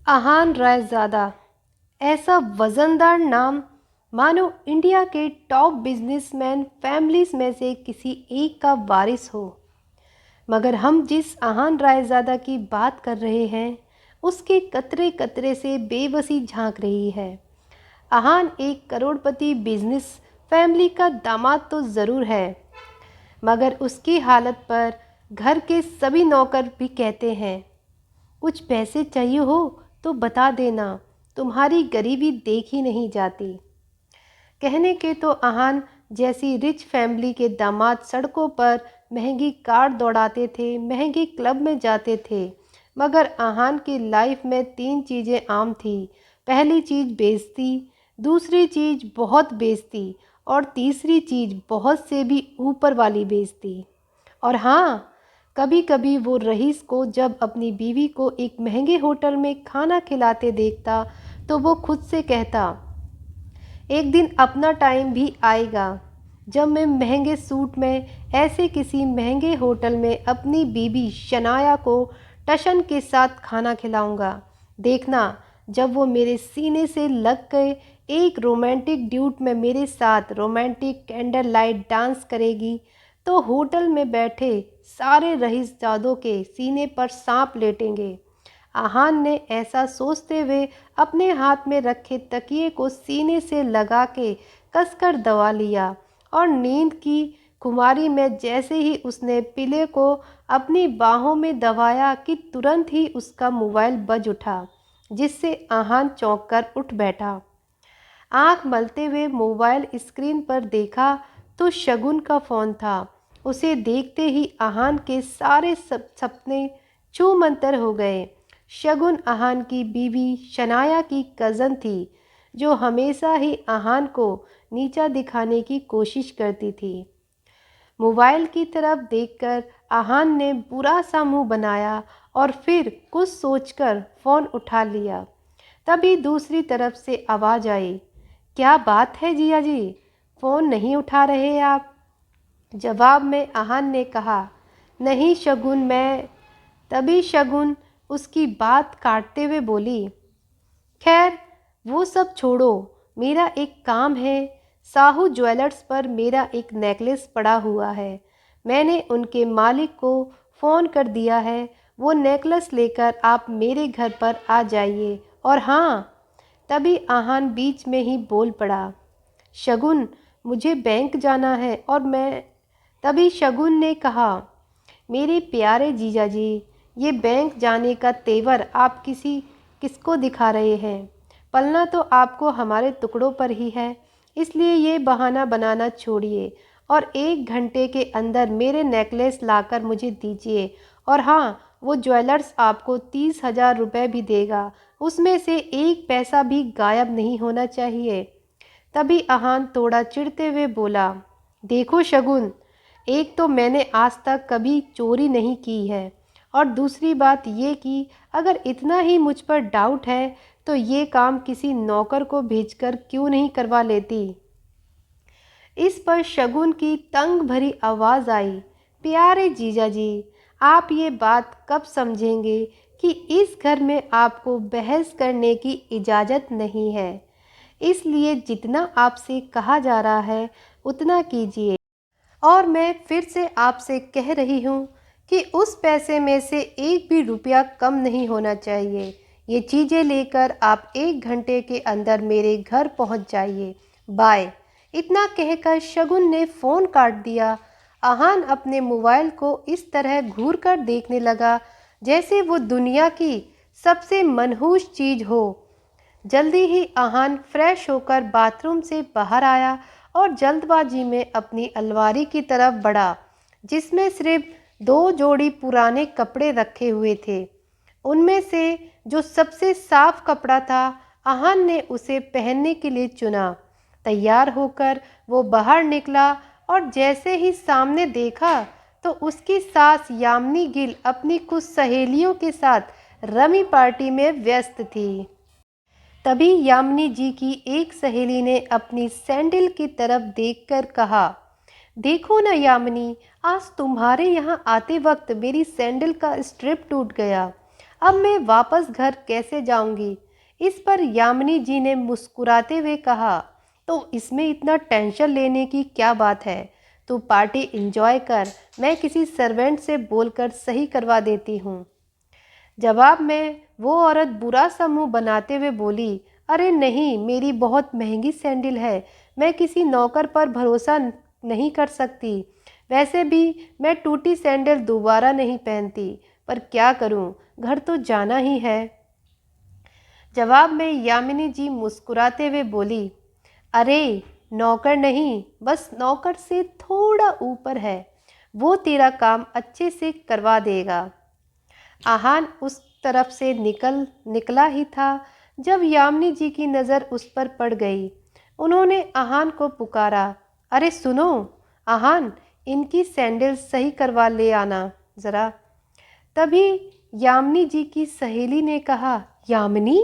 आहान रायज़ादा ऐसा वज़नदार नाम मानो इंडिया के टॉप बिजनेसमैन फैमिलीज में से किसी एक का वारिस हो। मगर हम जिस आहान रायज़ादा की बात कर रहे हैं उसके कतरे कतरे से बेबसी झांक रही है। आहान एक करोड़पति बिजनेस फैमिली का दामाद तो ज़रूर है, मगर उसकी हालत पर घर के सभी नौकर भी कहते हैं, कुछ पैसे चाहिए हो तो बता देना, तुम्हारी गरीबी देखी नहीं जाती। कहने के तो आहान जैसी रिच फैमिली के दामाद सड़कों पर महंगी कार दौड़ाते थे, महंगे क्लब में जाते थे, मगर आहान की लाइफ में तीन चीज़ें आम थी। पहली चीज़ बेइज्जती, दूसरी चीज़ बहुत बेइज्जती और तीसरी चीज़ बहुत से भी ऊपर वाली बेइज्जती। और हाँ, कभी कभी वो रईस को जब अपनी बीवी को एक महंगे होटल में खाना खिलाते देखता तो वो खुद से कहता, एक दिन अपना टाइम भी आएगा जब मैं महंगे सूट में ऐसे किसी महंगे होटल में अपनी बीबी शनाया को टशन के साथ खाना खिलाऊंगा। देखना, जब वो मेरे सीने से लग गए एक रोमांटिक ड्यूट में मेरे साथ रोमांटिक कैंडल लाइट डांस करेगी तो होटल में बैठे सारे रईसजादों के सीने पर सांप लेटेंगे। आहान ने ऐसा सोचते हुए अपने हाथ में रखे तकिए को सीने से लगा के कसकर दबा लिया और नींद की खुमारी में जैसे ही उसने पिले को अपनी बाहों में दबाया कि तुरंत ही उसका मोबाइल बज उठा, जिससे आहान चौंक कर उठ बैठा। आंख मलते हुए मोबाइल स्क्रीन पर देखा तो शगुन का फ़ोन था। उसे देखते ही आहान के सारे सपने छूमंतर हो गए। शगुन आहान की बीवी शनाया की कज़न थी, जो हमेशा ही आहान को नीचा दिखाने की कोशिश करती थी। मोबाइल की तरफ देखकर आहान ने बुरा सा मुंह बनाया और फिर कुछ सोचकर फ़ोन उठा लिया। तभी दूसरी तरफ से आवाज़ आई, क्या बात है जिया जी, फ़ोन नहीं उठा रहे आप? जवाब में आहान ने कहा, नहीं शगुन, मैं। तभी शगुन उसकी बात काटते हुए बोली, खैर वो सब छोड़ो, मेरा एक काम है। साहू ज्वेलर्स पर मेरा एक नेकलेस पड़ा हुआ है, मैंने उनके मालिक को फ़ोन कर दिया है। वो नेकलेस लेकर आप मेरे घर पर आ जाइए। और हाँ, तभी आहान बीच में ही बोल पड़ा, शगुन मुझे बैंक जाना है और मैं। तभी शगुन ने कहा, मेरे प्यारे जीजा जी, ये बैंक जाने का तेवर आप किसको दिखा रहे हैं? पलना तो आपको हमारे टुकड़ों पर ही है, इसलिए ये बहाना बनाना छोड़िए और 1 घंटे के अंदर मेरे नेकलेस लाकर मुझे दीजिए। और हाँ, वो ज्वेलर्स आपको 30,000 रुपये भी देगा, उसमें से एक पैसा भी गायब नहीं होना चाहिए। तभी आहान थोड़ा चिढ़ते हुए बोला, देखो शगुन, एक तो मैंने आज तक कभी चोरी नहीं की है और दूसरी बात ये कि अगर इतना ही मुझ पर डाउट है तो ये काम किसी नौकर को भेजकर क्यों नहीं करवा लेती। इस पर शगुन की तंग भरी आवाज़ आई, प्यारे जीजा जी, आप ये बात कब समझेंगे कि इस घर में आपको बहस करने की इजाज़त नहीं है, इसलिए जितना आपसे कहा जा रहा है उतना कीजिए। और मैं फिर से आपसे कह रही हूँ कि उस पैसे में से एक भी रुपया कम नहीं होना चाहिए। ये चीज़ें लेकर आप 1 घंटे के अंदर मेरे घर पहुँच जाइए। बाय। इतना कहकर शगुन ने फ़ोन काट दिया। आहान अपने मोबाइल को इस तरह घूर कर देखने लगा जैसे वो दुनिया की सबसे मनहूस चीज़ हो। जल्दी ही आहान फ्रेश होकर बाथरूम से बाहर आया और जल्दबाजी में अपनी अलमारी की तरफ बढ़ा, जिसमें सिर्फ 2 जोड़ी पुराने कपड़े रखे हुए थे। उनमें से जो सबसे साफ कपड़ा था, आहान ने उसे पहनने के लिए चुना। तैयार होकर वो बाहर निकला और जैसे ही सामने देखा तो उसकी सास यामिनी गिल अपनी कुछ सहेलियों के साथ रमी पार्टी में व्यस्त थी। तभी यामिनी जी की एक सहेली ने अपनी सैंडल की तरफ देखकर कहा, देखो ना यामिनी, आज तुम्हारे यहाँ आते वक्त मेरी सैंडल का स्ट्रिप टूट गया। अब मैं वापस घर कैसे जाऊंगी? इस पर यामिनी जी ने मुस्कुराते हुए कहा, तो इसमें इतना टेंशन लेने की क्या बात है? तू पार्टी एंजॉय कर, मैं किसी सर्वेंट से बोलकर सही करवा देती हूँ। जवाब में वो औरत बुरा सा मुंह बनाते हुए बोली, अरे नहीं, मेरी बहुत महंगी सैंडल है, मैं किसी नौकर पर भरोसा नहीं कर सकती। वैसे भी मैं टूटी सैंडल दोबारा नहीं पहनती, पर क्या करूं, घर तो जाना ही है। जवाब में यामिनी जी मुस्कुराते हुए बोली, अरे नौकर नहीं, बस नौकर से थोड़ा ऊपर है, वो तेरा काम अच्छे से करवा देगा। आहान उस तरफ से निकला ही था जब यामिनी जी की नज़र उस पर पड़ गई। उन्होंने आहान को पुकारा, अरे सुनो आहान, इनकी सैंडल सही करवा ले आना ज़रा। तभी यामिनी जी की सहेली ने कहा, यामिनी,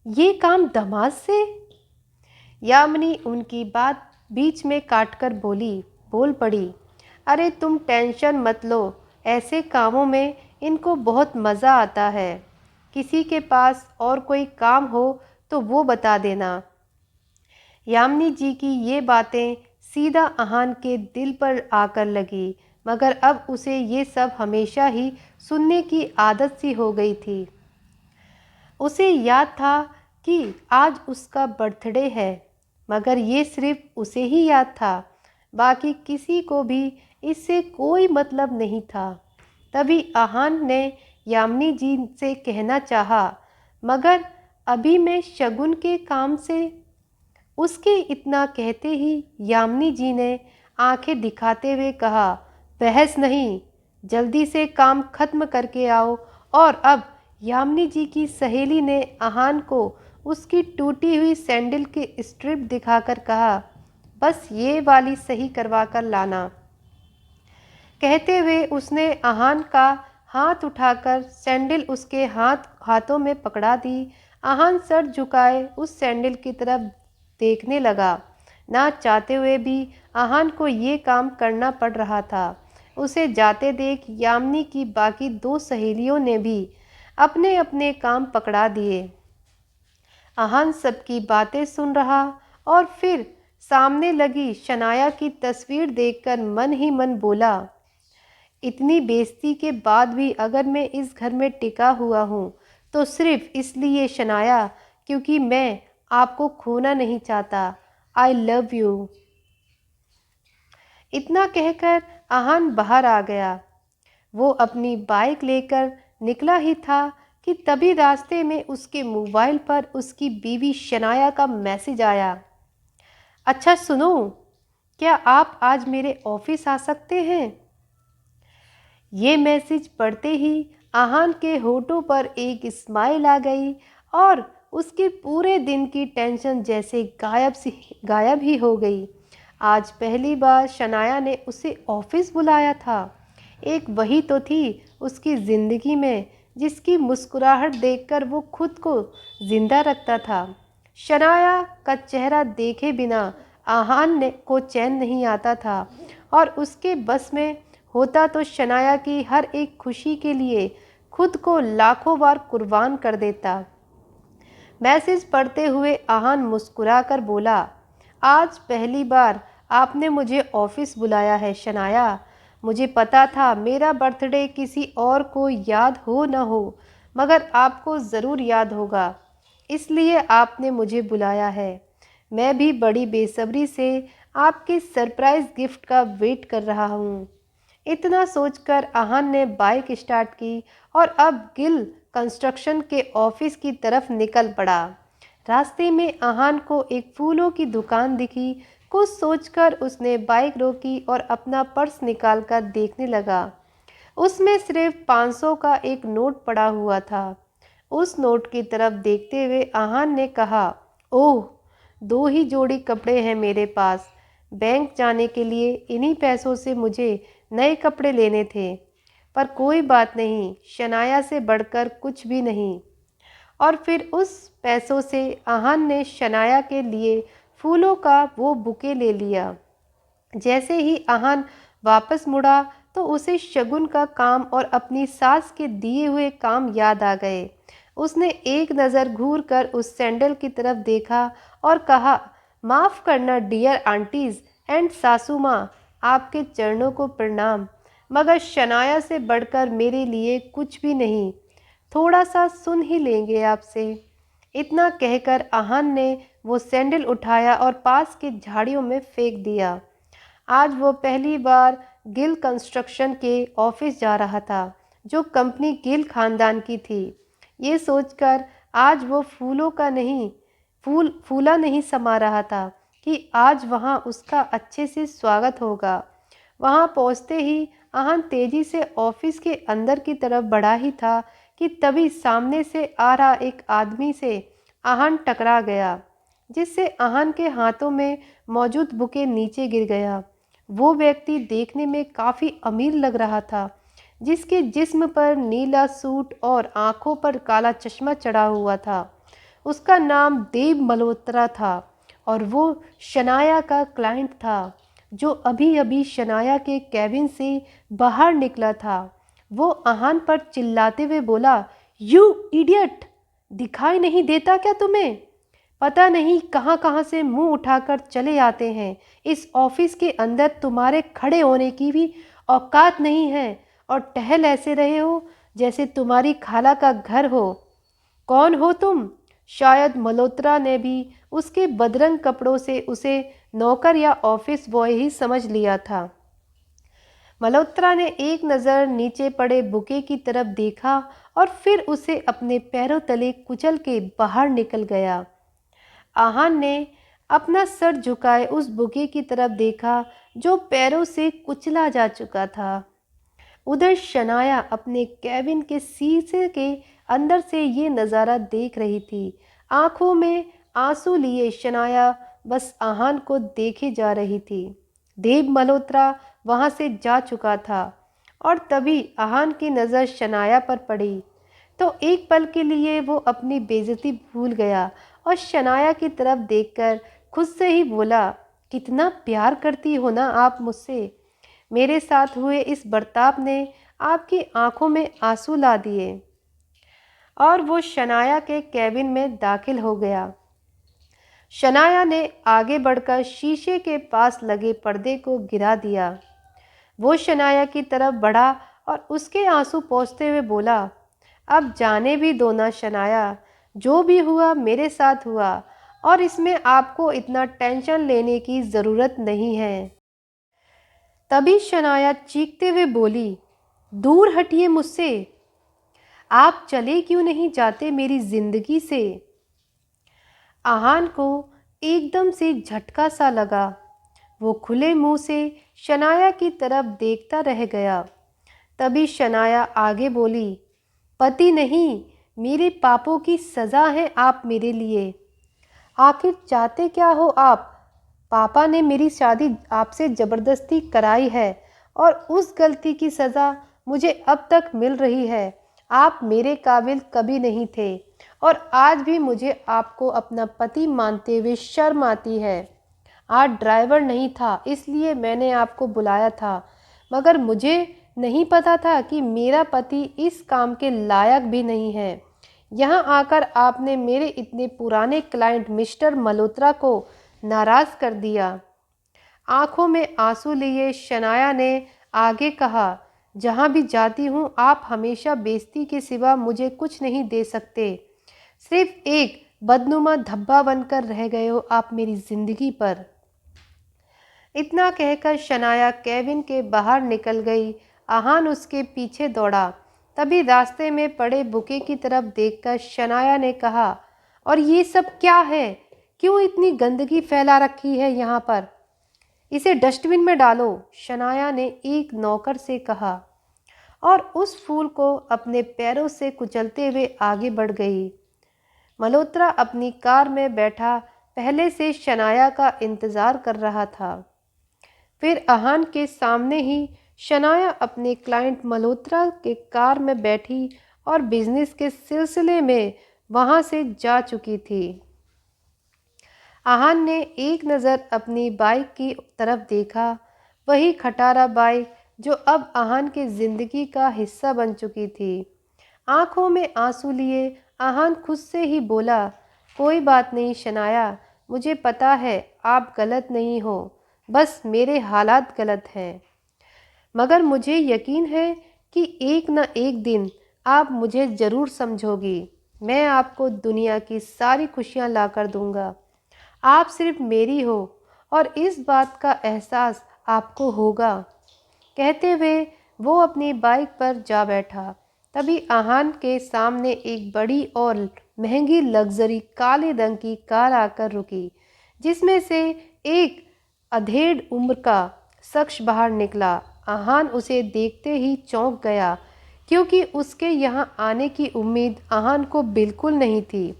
ये काम दमाद से? यामिनी उनकी बात बीच में काटकर बोल पड़ी, अरे तुम टेंशन मत लो, ऐसे कामों में इनको बहुत मज़ा आता है। किसी के पास और कोई काम हो तो वो बता देना। यामिनी जी की ये बातें सीधा आहान के दिल पर आकर लगी, मगर अब उसे ये सब हमेशा ही सुनने की आदत सी हो गई थी। उसे याद था कि आज उसका बर्थडे है, मगर ये सिर्फ उसे ही याद था, बाकी किसी को भी इससे कोई मतलब नहीं था। तभी आहान ने यामिनी जी से कहना चाहा, मगर अभी मैं शगुन के काम से। उसके इतना कहते ही यामिनी जी ने आंखें दिखाते हुए कहा, बहस नहीं, जल्दी से काम खत्म करके आओ। और अब यामिनी जी की सहेली ने आहान को उसकी टूटी हुई सैंडल की स्ट्रिप दिखाकर कहा, बस ये वाली सही करवा कर लाना। कहते हुए उसने आहान का हाथ उठाकर सैंडल उसके हाथों में पकड़ा दी। आहान सर झुकाए उस सैंडल की तरफ देखने लगा। ना चाहते हुए भी आहान को ये काम करना पड़ रहा था। उसे जाते देख यामिनी की बाकी दो सहेलियों ने भी अपने अपने काम पकड़ा दिए। आहान सबकी बातें सुन रहा और फिर सामने लगी शनाया की तस्वीर देखकर मन ही मन बोला, इतनी बेइज्जती के बाद भी अगर मैं इस घर में टिका हुआ हूँ तो सिर्फ इसलिए शनाया, क्योंकि मैं आपको खोना नहीं चाहता। I love you. इतना कहकर आहान बाहर आ गया। वो अपनी बाइक लेकर निकला ही था कि तभी रास्ते में उसके मोबाइल पर उसकी बीवी शनाया का मैसेज आया, अच्छा सुनो, क्या आप आज मेरे ऑफिस आ सकते हैं? ये मैसेज पढ़ते ही आहान के होठों पर एक स्माइल आ गई और उसके पूरे दिन की टेंशन जैसे गायब ही हो गई। आज पहली बार शनाया ने उसे ऑफिस बुलाया था। एक वही तो थी उसकी ज़िंदगी में जिसकी मुस्कुराहट देखकर वो खुद को जिंदा रखता था। शनाया का चेहरा देखे बिना आहान ने को चैन नहीं आता था और उसके बस में होता तो शनाया की हर एक खुशी के लिए खुद को लाखों बार कुर्बान कर देता। मैसेज पढ़ते हुए आहान मुस्कुराकर बोला, आज पहली बार आपने मुझे ऑफिस बुलाया है शनाया। मुझे पता था मेरा बर्थडे किसी और को याद हो न हो, मगर आपको ज़रूर याद होगा, इसलिए आपने मुझे बुलाया है। मैं भी बड़ी बेसब्री से आपके सरप्राइज़ गिफ्ट का वेट कर रहा हूँ। इतना सोचकर आहान ने बाइक स्टार्ट की और अब गिल कंस्ट्रक्शन के ऑफिस की तरफ निकल पड़ा। रास्ते में आहान को एक फूलों की दुकान दिखी। कुछ सोचकर उसने बाइक रोकी और अपना पर्स निकालकर देखने लगा। उसमें सिर्फ 500 का एक नोट पड़ा हुआ था। उस नोट की तरफ देखते हुए आहान ने कहा, ओह, 2 ही जोड़ी कपड़े हैं मेरे पास। बैंक जाने के लिए इन्हीं पैसों से मुझे नए कपड़े लेने थे, पर कोई बात नहीं, शनाया से बढ़कर कुछ भी नहीं। और फिर उस पैसों से आहान ने शनाया के लिए फूलों का वो बुके ले लिया। जैसे ही आहान वापस मुड़ा तो उसे शगुन का काम और अपनी सास के दिए हुए काम याद आ गए। उसने एक नज़र घूर कर उस सैंडल की तरफ देखा और कहा, माफ़ करना डियर आंटीज एंड सासू माँ, आपके चरणों को प्रणाम, मगर शनाया से बढ़कर मेरे लिए कुछ भी नहीं, थोड़ा सा सुन ही लेंगे आपसे। इतना कहकर आहान ने वो सैंडल उठाया और पास की झाड़ियों में फेंक दिया। आज वो पहली बार गिल कंस्ट्रक्शन के ऑफिस जा रहा था, जो कंपनी गिल खानदान की थी। ये सोचकर आज वो फूला नहीं समा रहा था कि आज वहाँ उसका अच्छे से स्वागत होगा। वहाँ पहुँचते ही आहान तेजी से ऑफिस के अंदर की तरफ बढ़ा ही था कि तभी सामने से आ रहा एक आदमी से आहान टकरा गया, जिससे आहान के हाथों में मौजूद बुके नीचे गिर गया। वो व्यक्ति देखने में काफ़ी अमीर लग रहा था, जिसके जिस्म पर नीला सूट और आंखों पर काला चश्मा चढ़ा हुआ था। उसका नाम देव मल्होत्रा था और वो शनाया का क्लाइंट था, जो अभी अभी शनाया के कैबिन से बाहर निकला था। वो आहान पर चिल्लाते हुए बोला, यू इडियट, दिखाई नहीं देता क्या तुम्हें? पता नहीं कहाँ कहाँ से मुंह उठाकर चले आते हैं। इस ऑफिस के अंदर तुम्हारे खड़े होने की भी औकात नहीं है और टहल ऐसे रहे हो जैसे तुम्हारी खाला का घर हो। कौन हो तुम? शायद मल्होत्रा ने भी उसके बदरंग कपड़ों से उसे नौकर या ऑफिस बॉय ही समझ लिया था। मल्होत्रा ने एक नज़र नीचे पड़े बुके की तरफ देखा और फिर उसे अपने पैरों तले कुचल के बाहर निकल गया। आहान ने अपना सर झुकाए उस बुके की तरफ देखा, जो पैरों से कुचला जा चुका था। उधर शनाया अपने कैबिन के शीशे के अंदर से ये नज़ारा देख रही थी। आंखों में आंसू लिए शनाया बस आहान को देखे जा रही थी। देव मल्होत्रा वहां से जा चुका था और तभी आहान की नज़र शनाया पर पड़ी, तो एक पल के लिए वो अपनी बेइज्जती भूल गया और शनाया की तरफ देखकर खुद से ही बोला, कितना प्यार करती हो ना आप मुझसे। मेरे साथ हुए इस बर्ताव ने आपकी आंखों में आंसू ला दिए। और वो शनाया के कैबिन में दाखिल हो गया। शनाया ने आगे बढ़कर शीशे के पास लगे पर्दे को गिरा दिया। वो शनाया की तरफ बढ़ा और उसके आंसू पोंछते हुए बोला, अब जाने भी दो ना शनाया, जो भी हुआ मेरे साथ हुआ और इसमें आपको इतना टेंशन लेने की ज़रूरत नहीं है। तभी शनाया चीखते हुए बोली, दूर हटिए मुझसे, आप चले क्यों नहीं जाते मेरी जिंदगी से। आहान को एकदम से झटका सा लगा। वो खुले मुंह से शनाया की तरफ देखता रह गया। तभी शनाया आगे बोली, पति नहीं, मेरे पापों की सज़ा है आप मेरे लिए। आखिर चाहते क्या हो आप? पापा ने मेरी शादी आपसे ज़बरदस्ती कराई है और उस गलती की सज़ा मुझे अब तक मिल रही है। आप मेरे काबिल कभी नहीं थे और आज भी मुझे आपको अपना पति मानते हुए शर्म आती है। आज ड्राइवर नहीं था, इसलिए मैंने आपको बुलाया था, मगर मुझे नहीं पता था कि मेरा पति इस काम के लायक भी नहीं है। यहाँ आकर आपने मेरे इतने पुराने क्लाइंट मिस्टर मल्होत्रा को नाराज़ कर दिया। आंखों में आंसू लिए शनाया ने आगे कहा, जहाँ भी जाती हूँ आप हमेशा बेइज्जती के सिवा मुझे कुछ नहीं दे सकते। सिर्फ एक बदनुमा धब्बा बनकर रह गए हो आप मेरी जिंदगी पर। इतना कहकर शनाया कैबिन के बाहर निकल गई। आहान उसके पीछे दौड़ा। तभी रास्ते में पड़े बुके की तरफ देखकर शनाया ने कहा, और ये सब क्या है? क्यों इतनी गंदगी फैला रखी है यहाँ पर? इसे डस्टबिन में डालो, शनाया ने एक नौकर से कहा और उस फूल को अपने पैरों से कुचलते हुए आगे बढ़ गई। मल्होत्रा अपनी कार में बैठा पहले से शनाया का इंतज़ार कर रहा था। फिर आहान के सामने ही शनाया अपने क्लाइंट मल्होत्रा के कार में बैठी और बिजनेस के सिलसिले में वहां से जा चुकी थी। आहान ने एक नज़र अपनी बाइक की तरफ देखा। वही खटारा बाइक जो अब आहान की जिंदगी का हिस्सा बन चुकी थी। आंखों में आंसू लिए आहान खुद से ही बोला, कोई बात नहीं शनाया, मुझे पता है आप गलत नहीं हो, बस मेरे हालात गलत हैं। मगर मुझे यकीन है कि एक न एक दिन आप मुझे ज़रूर समझोगी। मैं आपको दुनिया की सारी खुशियाँ ला कर दूँगा। आप सिर्फ मेरी हो और इस बात का एहसास आपको होगा। कहते हुए वो अपनी बाइक पर जा बैठा। तभी आहान के सामने एक बड़ी और महंगी लग्जरी काले रंग की कार आकर रुकी, जिसमें से एक अधेड़ उम्र का शख्स बाहर निकला। आहान उसे देखते ही चौंक गया, क्योंकि उसके यहाँ आने की उम्मीद आहान को बिल्कुल नहीं थी।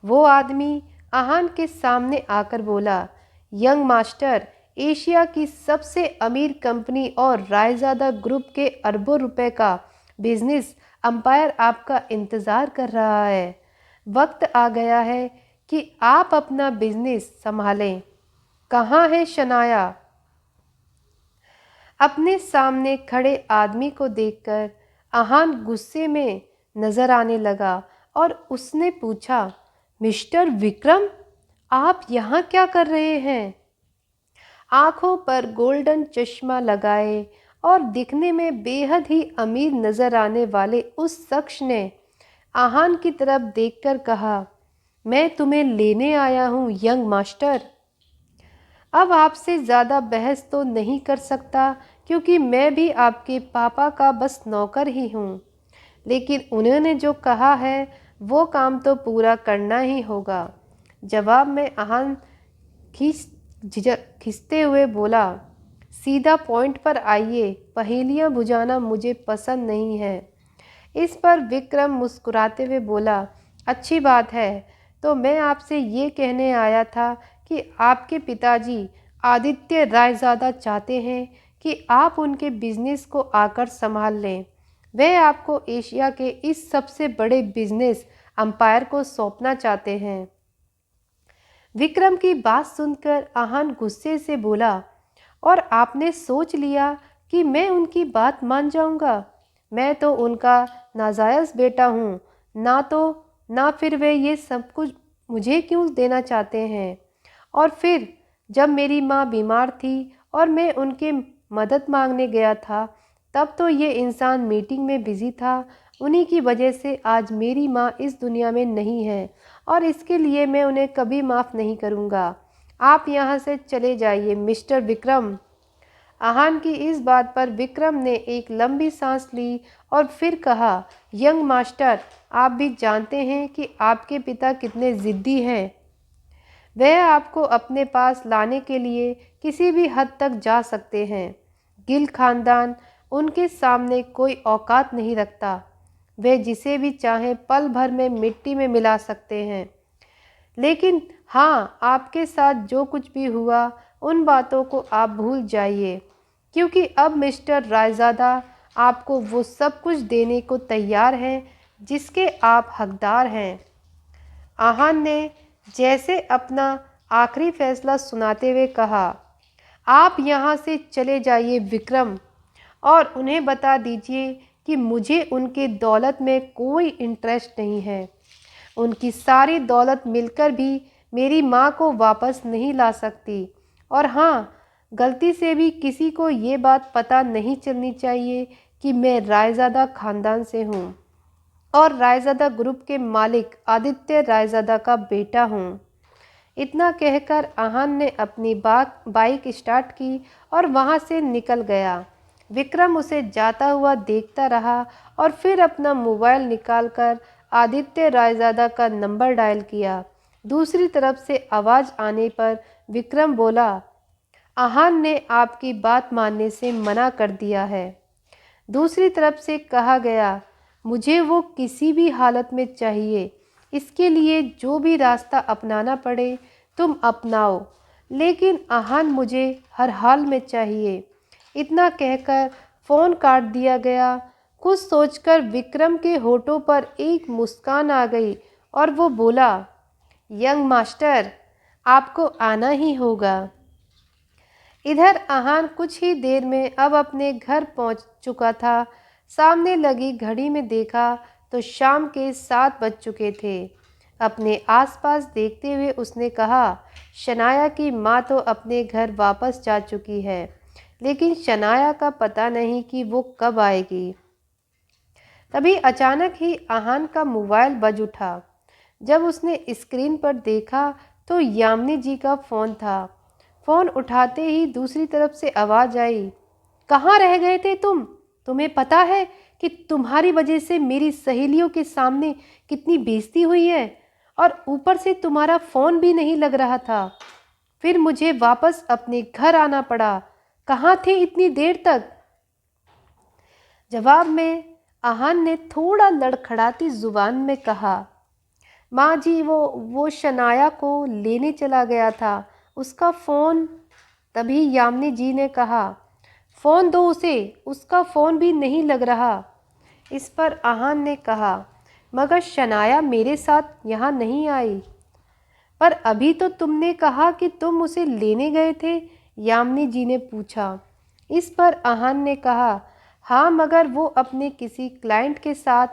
वो आदमी आहान के सामने आकर बोला, यंग मास्टर, एशिया की सबसे अमीर कंपनी और रायजादा ग्रुप के अरबों रुपए का बिजनेस अंपायर आपका इंतज़ार कर रहा है। वक्त आ गया है कि आप अपना बिजनेस संभालें। कहाँ है शनाया? अपने सामने खड़े आदमी को देखकर आहान गुस्से में नजर आने लगा और उसने पूछा, मिस्टर विक्रम, आप यहाँ क्या कर रहे हैं? आंखों पर गोल्डन चश्मा लगाए और दिखने में बेहद ही अमीर नजर आने वाले उस शख्स ने आहान की तरफ देखकर कहा, मैं तुम्हें लेने आया हूँ यंग मास्टर। अब आपसे ज़्यादा बहस तो नहीं कर सकता, क्योंकि मैं भी आपके पापा का बस नौकर ही हूँ। लेकिन उन्होंने जो कहा है वो काम तो पूरा करना ही होगा। जवाब में आहान खींचते हुए बोला, सीधा पॉइंट पर आइए, पहेलियाँ बुझाना मुझे पसंद नहीं है। इस पर विक्रम मुस्कुराते हुए बोला, अच्छी बात है, तो मैं आपसे ये कहने आया था कि आपके पिताजी आदित्य रायज़ादा चाहते हैं कि आप उनके बिजनेस को आकर संभाल लें। वह आपको एशिया के इस सबसे बड़े बिजनेस अंपायर को सौंपना चाहते हैं। विक्रम की बात सुनकर आहान गुस्से से बोला, और आपने सोच लिया कि मैं उनकी बात मान जाऊंगा? मैं तो उनका नाजायज़ बेटा हूँ, ना फिर वे ये सब कुछ मुझे क्यों देना चाहते हैं? और फिर जब मेरी माँ बीमार थी और मैं उनके मदद मांगने गया था, तब तो ये इंसान मीटिंग में बिजी था। उन्हीं की वजह से आज मेरी माँ इस दुनिया में नहीं है और इसके लिए मैं उन्हें कभी माफ़ नहीं करूँगा। आप यहाँ से चले जाइए मिस्टर विक्रम। आहान की इस बात पर विक्रम ने एक लंबी सांस ली और फिर कहा, यंग मास्टर, आप भी जानते हैं कि आपके पिता कितने ज़िद्दी हैं। वह आपको अपने पास लाने के लिए किसी भी हद तक जा सकते हैं। गिल खानदान उनके सामने कोई औकात नहीं रखता। वे जिसे भी चाहें पल भर में मिट्टी में मिला सकते हैं। लेकिन हाँ, आपके साथ जो कुछ भी हुआ उन बातों को आप भूल जाइए, क्योंकि अब मिस्टर रायज़ादा आपको वो सब कुछ देने को तैयार हैं जिसके आप हकदार हैं। आहान ने जैसे अपना आखिरी फैसला सुनाते हुए कहा, आप यहाँ से चले जाइए विक्रम, और उन्हें बता दीजिए कि मुझे उनके दौलत में कोई इंटरेस्ट नहीं है। उनकी सारी दौलत मिलकर भी मेरी माँ को वापस नहीं ला सकती। और हाँ, गलती से भी किसी को ये बात पता नहीं चलनी चाहिए कि मैं रायज़ादा ख़ानदान से हूँ और रायज़ादा ग्रुप के मालिक आदित्य रायज़ादा का बेटा हूँ। इतना कहकर आहान ने अपनी बाइक स्टार्ट की और वहाँ से निकल गया। विक्रम उसे जाता हुआ देखता रहा और फिर अपना मोबाइल निकालकर आदित्य रायज़ादा का नंबर डायल किया। दूसरी तरफ से आवाज़ आने पर विक्रम बोला, आहान ने आपकी बात मानने से मना कर दिया है। दूसरी तरफ से कहा गया, मुझे वो किसी भी हालत में चाहिए। इसके लिए जो भी रास्ता अपनाना पड़े तुम अपनाओ, लेकिन आहान मुझे हर हाल में चाहिए। इतना कहकर फ़ोन काट दिया गया। कुछ सोचकर विक्रम के होठों पर एक मुस्कान आ गई और वो बोला, यंग मास्टर, आपको आना ही होगा। इधर आहान कुछ ही देर में अब अपने घर पहुंच चुका था। सामने लगी घड़ी में देखा तो शाम के 7 बज चुके थे। अपने आसपास देखते हुए उसने कहा, शनाया की माँ तो अपने घर वापस जा चुकी है, लेकिन शनाया का पता नहीं कि वो कब आएगी। तभी अचानक ही आहान का मोबाइल बज उठा। जब उसने स्क्रीन पर देखा तो यामिनी जी का फ़ोन था। फ़ोन उठाते ही दूसरी तरफ से आवाज़ आई, कहाँ रह गए थे तुम? तुम्हें पता है कि तुम्हारी वजह से मेरी सहेलियों के सामने कितनी बेइज्जती हुई है, और ऊपर से तुम्हारा फ़ोन भी नहीं लग रहा था। फिर मुझे वापस अपने घर आना पड़ा। कहाँ थे इतनी देर तक? जवाब में आहान ने थोड़ा लड़खड़ाती जुबान में कहा, माँ जी वो शनाया को लेने चला गया था, उसका फ़ोन। तभी यामिनी जी ने कहा, फ़ोन दो उसे, उसका फ़ोन भी नहीं लग रहा। इस पर आहान ने कहा, मगर शनाया मेरे साथ यहाँ नहीं आई। पर अभी तो तुमने कहा कि तुम उसे लेने गए थे, यामिनी जी ने पूछा। इस पर आहान ने कहा, हाँ मगर वो अपने किसी क्लाइंट के साथ।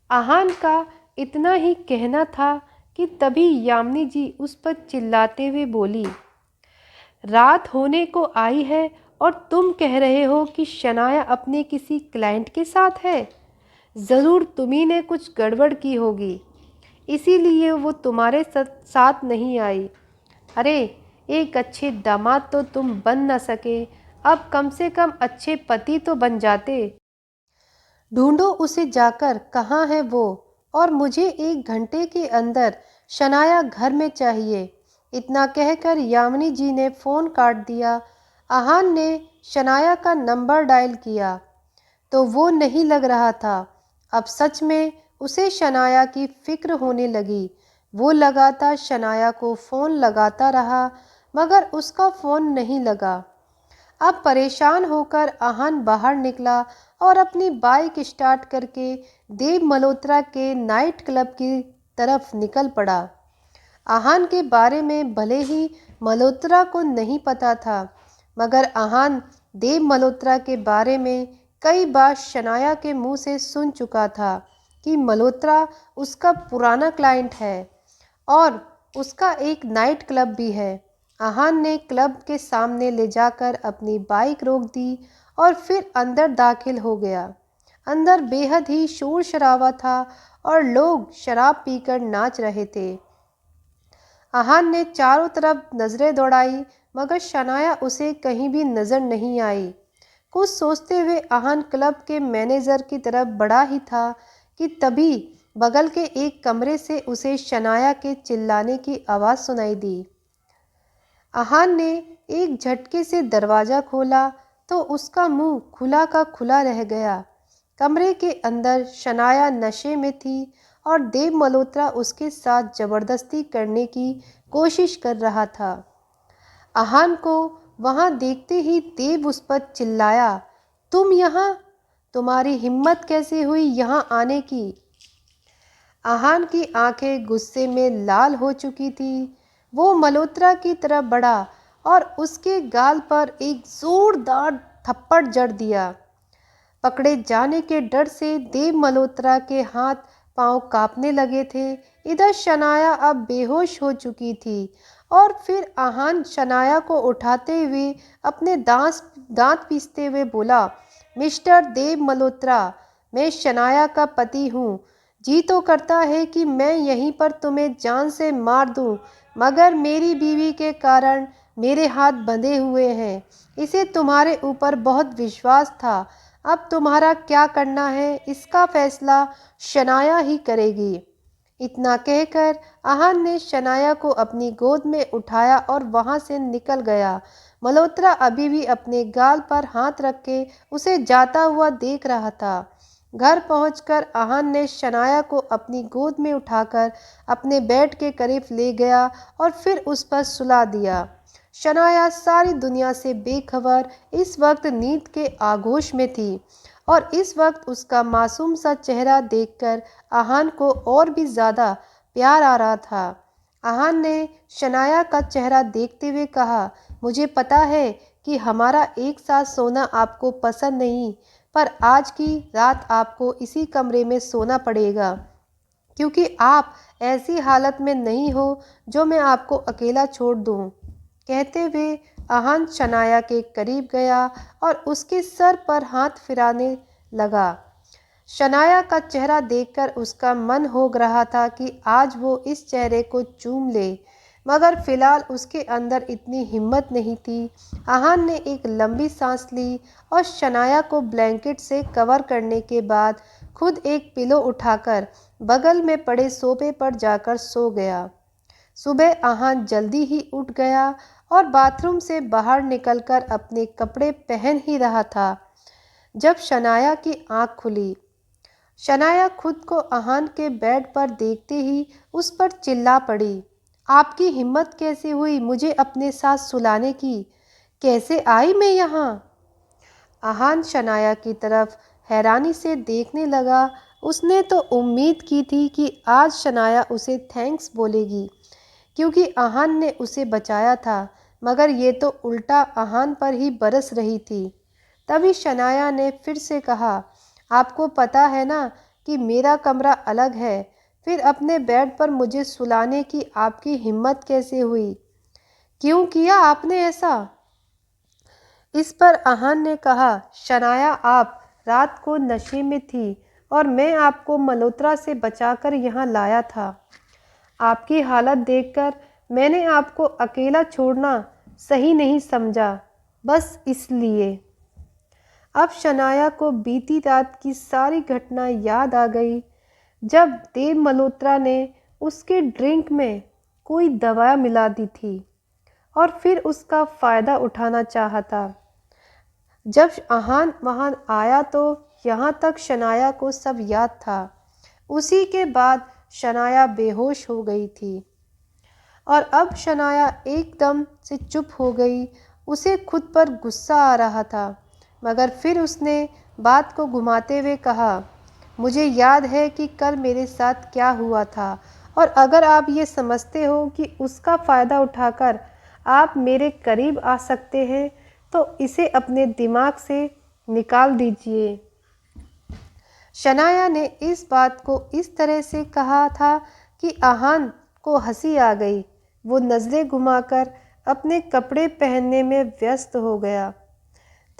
आहान का इतना ही कहना था कि तभी यामिनी जी उस पर चिल्लाते हुए बोली, रात होने को आई है और तुम कह रहे हो कि शनाया अपने किसी क्लाइंट के साथ है। ज़रूर तुम्ही ने कुछ गड़बड़ की होगी, इसीलिए वो तुम्हारे साथ नहीं आई। अरे, एक अच्छे दामाद तो तुम बन न सके, अब कम से कम अच्छे पति तो बन जाते। ढूंढो उसे जाकर, कहाँ है वो, और मुझे 1 घंटे के अंदर शनाया घर में चाहिए। इतना कहकर यामिनी जी ने फ़ोन काट दिया। आहान ने शनाया का नंबर डायल किया तो वो नहीं लग रहा था। अब सच में उसे शनाया की फिक्र होने लगी। वो लगातार शनाया को फ़ोन लगाता रहा, मगर उसका फ़ोन नहीं लगा। अब परेशान होकर आहान बाहर निकला और अपनी बाइक स्टार्ट करके देव मल्होत्रा के नाइट क्लब की तरफ निकल पड़ा। आहान के बारे में भले ही मल्होत्रा को नहीं पता था, मगर आहान देव मल्होत्रा के बारे में कई बार शनाया के मुंह से सुन चुका था कि मल्होत्रा उसका पुराना क्लाइंट है और उसका एक नाइट क्लब भी है। आहान ने क्लब के सामने ले जाकर अपनी बाइक रोक दी और फिर अंदर दाखिल हो गया। अंदर बेहद ही शोर शराबा था और लोग शराब पीकर नाच रहे थे। आहान ने चारों तरफ नजरें दौड़ाई, मगर शनाया उसे कहीं भी नजर नहीं आई। कुछ सोचते हुए आहान क्लब के मैनेजर की तरफ बढ़ा ही था कि तभी बगल के एक कमरे से उसे शनाया के चिल्लाने की आवाज़ सुनाई दी। आहान ने एक झटके से दरवाज़ा खोला तो उसका मुंह खुला का खुला रह गया। कमरे के अंदर शनाया नशे में थी और देव मल्होत्रा उसके साथ ज़बरदस्ती करने की कोशिश कर रहा था। आहान को वहां देखते ही देव उस पर चिल्लाया, तुम यहाँ? तुम्हारी हिम्मत कैसे हुई यहाँ आने की? आहान की आंखें गुस्से में लाल हो चुकी थी। वो मल्होत्रा की तरफ बढ़ा और उसके गाल पर एक जोरदार थप्पड़ जड़ दिया। पकड़े जाने के डर से देव मल्होत्रा के हाथ पांव कांपने लगे थे। इधर शनाया अब बेहोश हो चुकी थी और फिर आहान शनाया को उठाते हुए अपने दांत पीसते हुए बोला, मिस्टर देव मल्होत्रा, मैं शनाया का पति हूँ। जी तो करता है कि मैं यहीं पर तुम्हें जान से मार दूं, मगर मेरी बीवी के कारण मेरे हाथ बंधे हुए हैं। इसे तुम्हारे ऊपर बहुत विश्वास था। अब तुम्हारा क्या करना है इसका फैसला शनाया ही करेगी। इतना कहकर आहान ने शनाया को अपनी गोद में उठाया और वहां से निकल गया। मल्होत्रा अभी भी अपने गाल पर हाथ रख के उसे जाता हुआ देख रहा था। घर पहुंचकर आहान ने शनाया को अपनी गोद में उठाकर अपने बेड के करीब ले गया और फिर उस पर सुला दिया। शनाया सारी दुनिया से बेखबर इस वक्त नींद के आगोश में थी और इस वक्त उसका मासूम सा चेहरा देखकर आहान को और भी ज़्यादा प्यार आ रहा था। आहान ने शनाया का चेहरा देखते हुए कहा, मुझे पता है कि हमारा एक साथ सोना आपको पसंद नहीं, पर आज की रात आपको इसी कमरे में सोना पड़ेगा, क्योंकि आप ऐसी हालत में नहीं हो जो मैं आपको अकेला छोड़ दूं। कहते हुए आहान शनाया के करीब गया और उसके सर पर हाथ फिराने लगा। शनाया का चेहरा देखकर उसका मन हो रहा था कि आज वो इस चेहरे को चूम ले, मगर फिलहाल उसके अंदर इतनी हिम्मत नहीं थी। आहान ने एक लंबी सांस ली और शनाया को ब्लैंकेट से कवर करने के बाद खुद एक पिलो उठाकर बगल में पड़े सोफे पर जाकर सो गया। सुबह आहान जल्दी ही उठ गया और बाथरूम से बाहर निकलकर अपने कपड़े पहन ही रहा था जब शनाया की आंख खुली। शनाया खुद को आहान के बेड पर देखते ही उस पर चिल्ला पड़ी, आपकी हिम्मत कैसे हुई मुझे अपने साथ सुलाने की? कैसे आई मैं यहाँ? आहान शनाया की तरफ हैरानी से देखने लगा। उसने तो उम्मीद की थी कि आज शनाया उसे थैंक्स बोलेगी, क्योंकि आहान ने उसे बचाया था, मगर ये तो उल्टा आहान पर ही बरस रही थी। तभी शनाया ने फिर से कहा, आपको पता है ना कि मेरा कमरा अलग है, फिर अपने बेड पर मुझे सुलाने की आपकी हिम्मत कैसे हुई? क्यों किया आपने ऐसा? इस पर आहान ने कहा, शनाया आप रात को नशे में थी और मैं आपको मल्होत्रा से बचाकर यहाँ लाया था। आपकी हालत देखकर मैंने आपको अकेला छोड़ना सही नहीं समझा, बस इसलिए। अब शनाया को बीती रात की सारी घटना याद आ गई, जब देव मल्होत्रा ने उसके ड्रिंक में कोई दवा मिला दी थी और फिर उसका फ़ायदा उठाना चाहा था। जब आहान वहाँ आया तो यहाँ तक शनाया को सब याद था। उसी के बाद शनाया बेहोश हो गई थी और अब शनाया एकदम से चुप हो गई। उसे खुद पर गुस्सा आ रहा था, मगर फिर उसने बात को घुमाते हुए कहा, मुझे याद है कि कल मेरे साथ क्या हुआ था, और अगर आप ये समझते हो कि उसका फ़ायदा उठाकर आप मेरे करीब आ सकते हैं तो इसे अपने दिमाग से निकाल दीजिए। शनाया ने इस बात को इस तरह से कहा था कि आहान को हंसी आ गई। वो नज़रें घुमाकर अपने कपड़े पहनने में व्यस्त हो गया।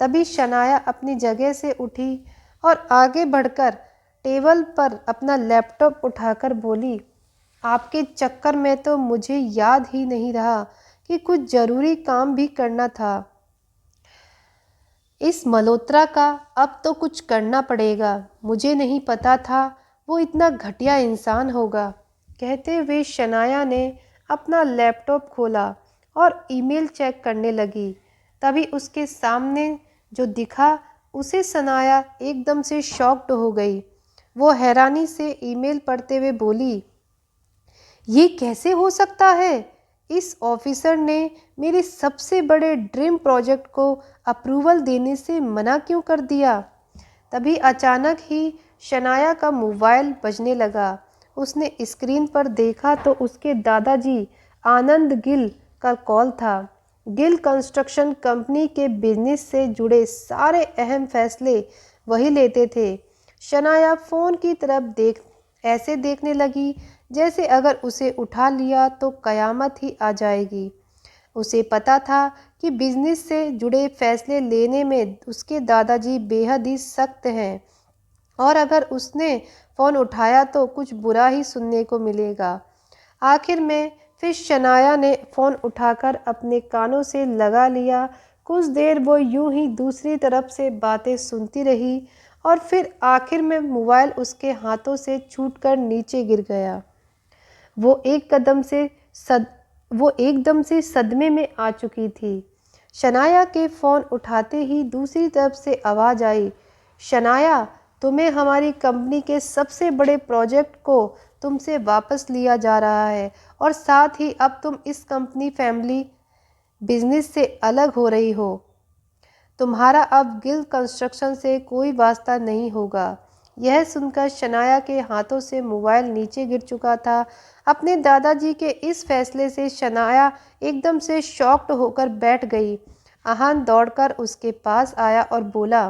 तभी शनाया अपनी जगह से उठी और आगे बढ़कर टेबल पर अपना लैपटॉप उठाकर बोली, आपके चक्कर में तो मुझे याद ही नहीं रहा कि कुछ ज़रूरी काम भी करना था। इस मल्होत्रा का अब तो कुछ करना पड़ेगा। मुझे नहीं पता था वो इतना घटिया इंसान होगा। कहते हुए शनाया ने अपना लैपटॉप खोला और ईमेल चेक करने लगी। तभी उसके सामने जो दिखा उसे शनाया एकदम से शॉक्ड हो गई। वो हैरानी से ईमेल पढ़ते हुए बोली, ये कैसे हो सकता है? इस ऑफिसर ने मेरे सबसे बड़े ड्रीम प्रोजेक्ट को अप्रूवल देने से मना क्यों कर दिया? तभी अचानक ही शनाया का मोबाइल बजने लगा। उसने स्क्रीन पर देखा तो उसके दादाजी आनंद गिल का कॉल था। गिल कंस्ट्रक्शन कंपनी के बिजनेस से जुड़े सारे अहम फैसले वही लेते थे। शनाया फ़ोन की तरफ ऐसे देखने लगी जैसे अगर उसे उठा लिया तो कयामत ही आ जाएगी। उसे पता था कि बिजनेस से जुड़े फैसले लेने में उसके दादाजी बेहद ही सख्त हैं और अगर उसने फ़ोन उठाया तो कुछ बुरा ही सुनने को मिलेगा। आखिर में फिर शनाया ने फ़ोन उठाकर अपने कानों से लगा लिया। कुछ देर वो यूं ही दूसरी तरफ से बातें सुनती रही और फिर आखिर में मोबाइल उसके हाथों से छूटकर नीचे गिर गया। वो एकदम से सदमे में आ चुकी थी। शनाया के फ़ोन उठाते ही दूसरी तरफ से आवाज़ आई, शनाया, तुम्हें हमारी कंपनी के सबसे बड़े प्रोजेक्ट को तुमसे वापस लिया जा रहा है और साथ ही अब तुम इस कंपनी फैमिली बिजनेस से अलग हो रही हो। तुम्हारा अब गिल कंस्ट्रक्शन से कोई वास्ता नहीं होगा। यह सुनकर शनाया के हाथों से मोबाइल नीचे गिर चुका था। अपने दादाजी के इस फैसले से शनाया एकदम से शॉक्ड होकर बैठ गई। आहान दौड़कर उसके पास आया और बोला,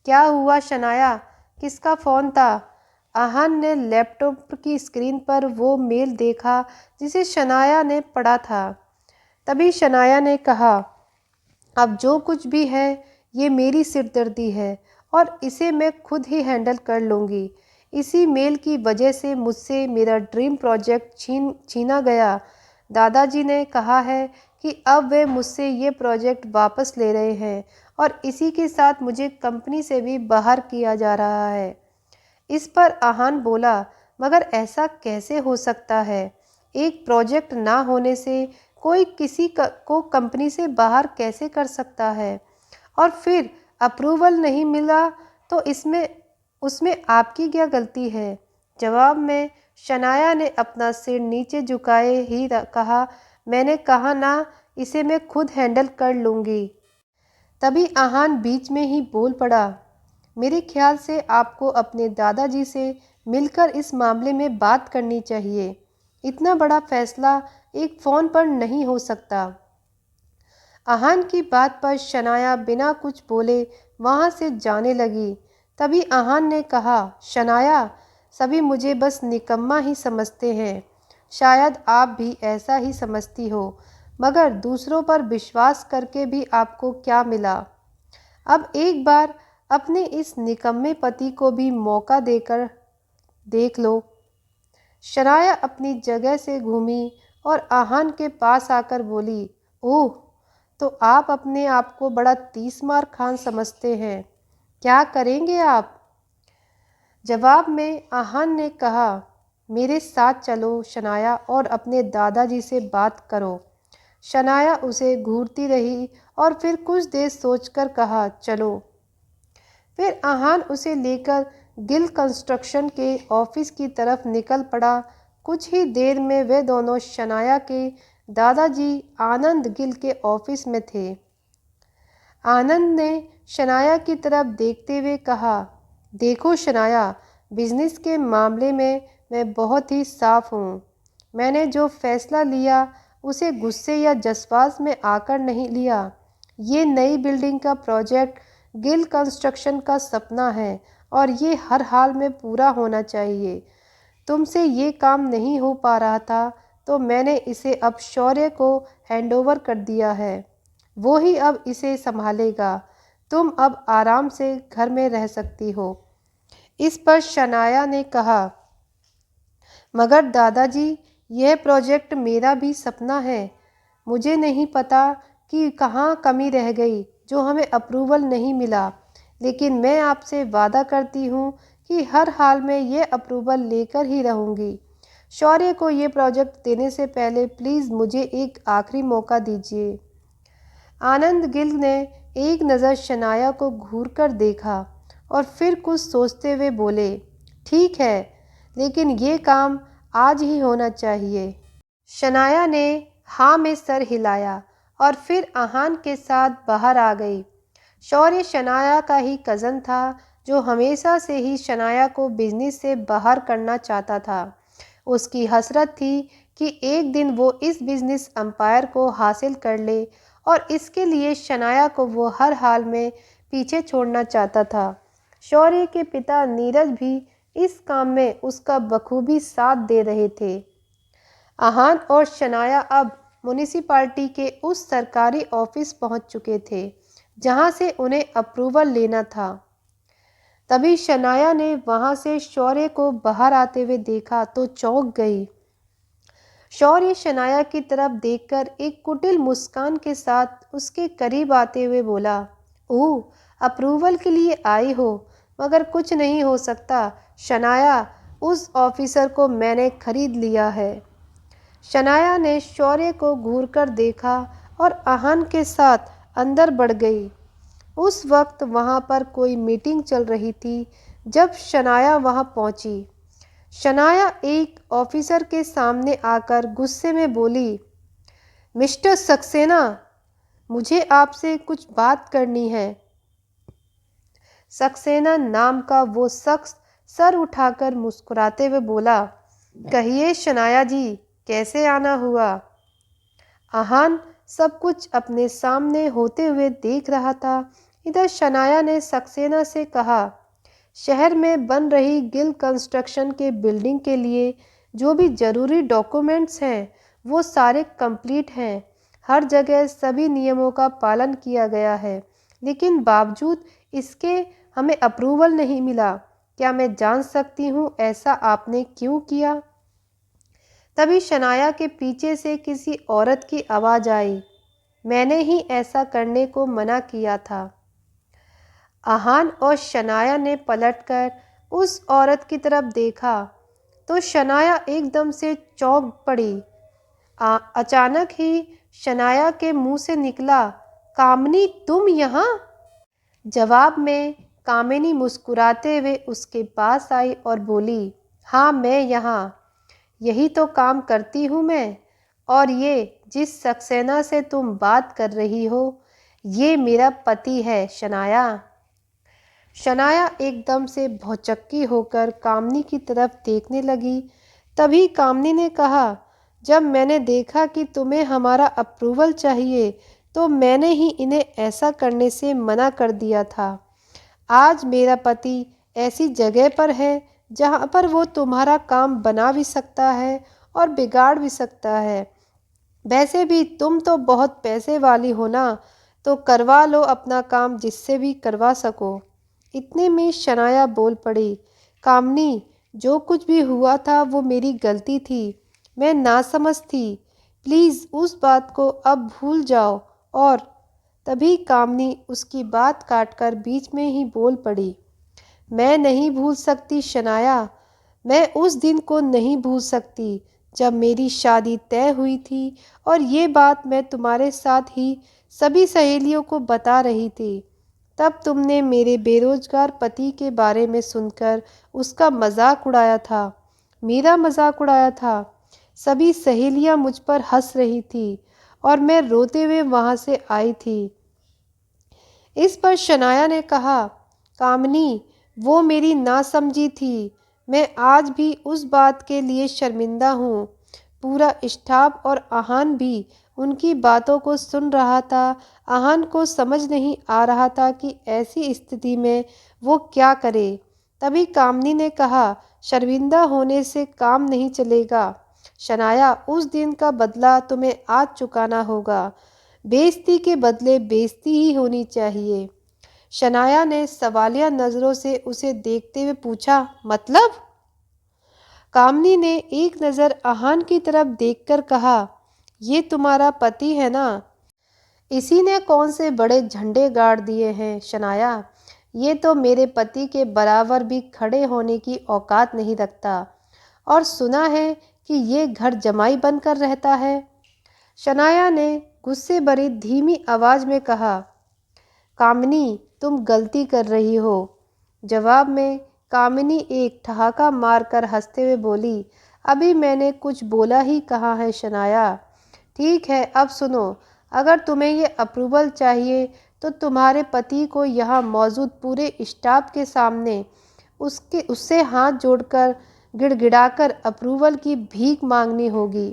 क्या हुआ शनाया, किसका फ़ोन था? आहान ने लैपटॉप की स्क्रीन पर वो मेल देखा जिसे शनाया ने पढ़ा था। तभी शनाया ने कहा, अब जो कुछ भी है ये मेरी सिरदर्दी है और इसे मैं खुद ही हैंडल कर लूँगी। इसी मेल की वजह से मुझसे मेरा ड्रीम प्रोजेक्ट छीना गया। दादाजी ने कहा है कि अब वे मुझसे ये प्रोजेक्ट वापस ले रहे हैं और इसी के साथ मुझे कंपनी से भी बाहर किया जा रहा है। इस पर आहान बोला, मगर ऐसा कैसे हो सकता है? एक प्रोजेक्ट ना होने से कोई को कंपनी से बाहर कैसे कर सकता है? और फिर अप्रूवल नहीं मिला तो इसमें उसमें आपकी क्या गलती है? जवाब में शनाया ने अपना सिर नीचे झुकाए ही कहा, मैंने कहा ना, इसे मैं खुद हैंडल कर लूँगी। तभी आहान बीच में ही बोल पड़ा, मेरे ख्याल से आपको अपने दादाजी से मिलकर इस मामले में बात करनी चाहिए। इतना बड़ा फैसला एक फ़ोन पर नहीं हो सकता। आहान की बात पर शनाया बिना कुछ बोले वहाँ से जाने लगी। तभी आहान ने कहा, शनाया, सभी मुझे बस निकम्मा ही समझते हैं। शायद आप भी ऐसा ही समझती हो, मगर दूसरों पर विश्वास करके भी आपको क्या मिला? अब एक बार अपने इस निकम्मे पति को भी मौका देकर देख लो। शनाया अपनी जगह से घूमी और आहान के पास आकर बोली, ओह, तो आप अपने आप को बड़ा तीसमार खान समझते हैं। क्या करेंगे आप? जवाब में आहान ने कहा, मेरे साथ चलो शनाया और अपने दादाजी से बात करो। शनाया उसे घूरती रही और फिर कुछ देर सोचकर कहा, चलो। फिर आहान उसे लेकर गिल कंस्ट्रक्शन के ऑफिस की तरफ निकल पड़ा। कुछ ही देर में वे दोनों शनाया के दादाजी आनंद गिल के ऑफिस में थे। आनंद ने शनाया की तरफ देखते हुए कहा, देखो शनाया, बिजनेस के मामले में मैं बहुत ही साफ हूँ। मैंने जो फैसला लिया उसे गुस्से या जज्बात में आकर नहीं लिया। ये नई बिल्डिंग का प्रोजेक्ट गिल कंस्ट्रक्शन का सपना है और ये हर हाल में पूरा होना चाहिए। तुमसे ये काम नहीं हो पा रहा था तो मैंने इसे अब शौर्य को हैंडओवर कर दिया है। वो ही अब इसे संभालेगा। तुम अब आराम से घर में रह सकती हो। इस पर शनाया ने कहा, मगर दादाजी, यह प्रोजेक्ट मेरा भी सपना है। मुझे नहीं पता कि कहाँ कमी रह गई जो हमें अप्रूवल नहीं मिला, लेकिन मैं आपसे वादा करती हूँ कि हर हाल में ये अप्रूवल लेकर ही रहूँगी। शौर्य को ये प्रोजेक्ट देने से पहले प्लीज़ मुझे एक आखिरी मौका दीजिए। आनंद गिल ने एक नज़र शनाया को घूरकर देखा और फिर कुछ सोचते हुए बोले, ठीक है, लेकिन ये काम आज ही होना चाहिए। शनाया ने हाँ में सर हिलाया और फिर आहान के साथ बाहर आ गई। शौर्य शनाया का ही कज़न था जो हमेशा से ही शनाया को बिजनेस से बाहर करना चाहता था। उसकी हसरत थी कि एक दिन वो इस बिजनेस एम्पायर को हासिल कर ले और इसके लिए शनाया को वो हर हाल में पीछे छोड़ना चाहता था। शौर्य के पिता नीरज भी इस काम में उसका बखूबी साथ दे रहे थे। आहान और शनाया अब म्युनिसिपैलिटी के उस सरकारी ऑफिस पहुंच चुके थे जहां से उन्हें अप्रूवल लेना था। तभी शनाया ने वहां से शौर्य को बाहर आते हुए देखा तो चौंक गई। शौर्य शनाया की तरफ देखकर एक कुटिल मुस्कान के साथ उसके करीब आते हुए बोला, ओह, अप्रूवल के लिए आई हो, मगर कुछ नहीं हो सकता शनाया, उस ऑफिसर को मैंने खरीद लिया है। शनाया ने शौर्य को घूरकर देखा और आहान के साथ अंदर बढ़ गई। उस वक्त वहाँ पर कोई मीटिंग चल रही थी जब शनाया वहाँ पहुँची। शनाया एक ऑफिसर के सामने आकर गुस्से में बोली, मिस्टर सक्सेना, मुझे आपसे कुछ बात करनी है। सक्सेना नाम का वो शख्स सर उठाकर मुस्कुराते हुए बोला, कहिए शनाया जी, कैसे आना हुआ? आहान सब कुछ अपने सामने होते हुए देख रहा था। इधर शनाया ने सक्सेना से कहा, शहर में बन रही गिल कंस्ट्रक्शन के बिल्डिंग के लिए जो भी ज़रूरी डॉक्यूमेंट्स हैं वो सारे कंप्लीट हैं। हर जगह सभी नियमों का पालन किया गया है, लेकिन बावजूद इसके हमें अप्रूवल नहीं मिला। क्या मैं जान सकती हूँ ऐसा आपने क्यों किया? तभी शनाया के पीछे से किसी औरत की आवाज़ आई, मैंने ही ऐसा करने को मना किया था। आहान और शनाया ने पलटकर उस औरत की तरफ देखा तो शनाया एकदम से चौंक पड़ी। अचानक ही शनाया के मुंह से निकला, कामिनी तुम यहाँ? जवाब में कामिनी मुस्कुराते हुए उसके पास आई और बोली, हाँ मैं यहाँ, यही तो काम करती हूँ मैं। और ये जिस सक्सेना से तुम बात कर रही हो ये मेरा पति है शनाया। शनाया एकदम से भौचक्की होकर कामिनी की तरफ देखने लगी। तभी कामिनी ने कहा, जब मैंने देखा कि तुम्हें हमारा अप्रूवल चाहिए तो मैंने ही इन्हें ऐसा करने से मना कर दिया था। आज मेरा पति ऐसी जगह पर है जहाँ पर वो तुम्हारा काम बना भी सकता है और बिगाड़ भी सकता है। वैसे भी तुम तो बहुत पैसे वाली हो ना, तो करवा लो अपना काम जिससे भी करवा सको। इतने में शनाया बोल पड़ी, कामिनी जो कुछ भी हुआ था वो मेरी गलती थी, मैं नासमझ थी, प्लीज़ उस बात को अब भूल जाओ। और तभी कामिनी उसकी बात काटकर बीच में ही बोल पड़ी, मैं नहीं भूल सकती शनाया, मैं उस दिन को नहीं भूल सकती जब मेरी शादी तय हुई थी और ये बात मैं तुम्हारे साथ ही सभी सहेलियों को बता रही थी। तब तुमने मेरे बेरोजगार पति के बारे में सुनकर उसका मजाक उड़ाया था, मेरा मजाक उड़ाया था। सभी सहेलियां मुझ पर हंस रही थी और मैं रोते हुए वहां से आई थी। इस पर शनाया ने कहा, कामिनी वो मेरी नासमझी थी, मैं आज भी उस बात के लिए शर्मिंदा हूँ। पूरा स्टाफ और आहान भी उनकी बातों को सुन रहा था। आहान को समझ नहीं आ रहा था कि ऐसी स्थिति में वो क्या करे। तभी कामिनी ने कहा, शर्मिंदा होने से काम नहीं चलेगा शनाया, उस दिन का बदला तुम्हें आज चुकाना होगा। बेइज्जती के बदले बेइज्जती ही होनी चाहिए। शनाया ने सवालिया नज़रों से उसे देखते हुए पूछा, मतलब? कामिनी ने एक नज़र आहान की तरफ देखकर कहा, ये तुम्हारा पति है ना, इसी ने कौन से बड़े झंडे गाड़ दिए हैं शनाया, ये तो मेरे पति के बराबर भी खड़े होने की औकात नहीं रखता। और सुना है कि ये घर जमाई बनकर रहता है। शनाया ने गुस्से भरी धीमी आवाज़ में कहा, कामिनी तुम गलती कर रही हो। जवाब में कामिनी एक ठहाका मारकर हंसते हुए बोली, अभी मैंने कुछ बोला ही कहाँ है शनाया। ठीक है अब सुनो, अगर तुम्हें ये अप्रूवल चाहिए तो तुम्हारे पति को यहाँ मौजूद पूरे स्टाफ के सामने उससे हाथ जोड़कर गिड़गिड़ाकर अप्रूवल की भीख मांगनी होगी।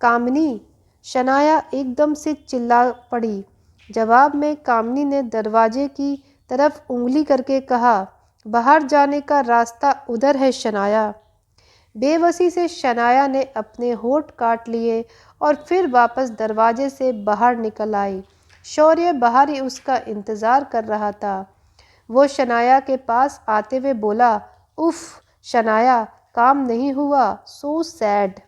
कामिनी, शनाया एकदम से चिल्ला पड़ी। जवाब में कामिनी ने दरवाजे की तरफ उंगली करके कहा, बाहर जाने का रास्ता उधर है शनाया। बेबसी से शनाया ने अपने होंठ काट लिए और फिर वापस दरवाजे से बाहर निकल आई। शौर्य बाहर ही उसका इंतज़ार कर रहा था। वो शनाया के पास आते हुए बोला, उफ शनाया, काम नहीं हुआ, सो सैड।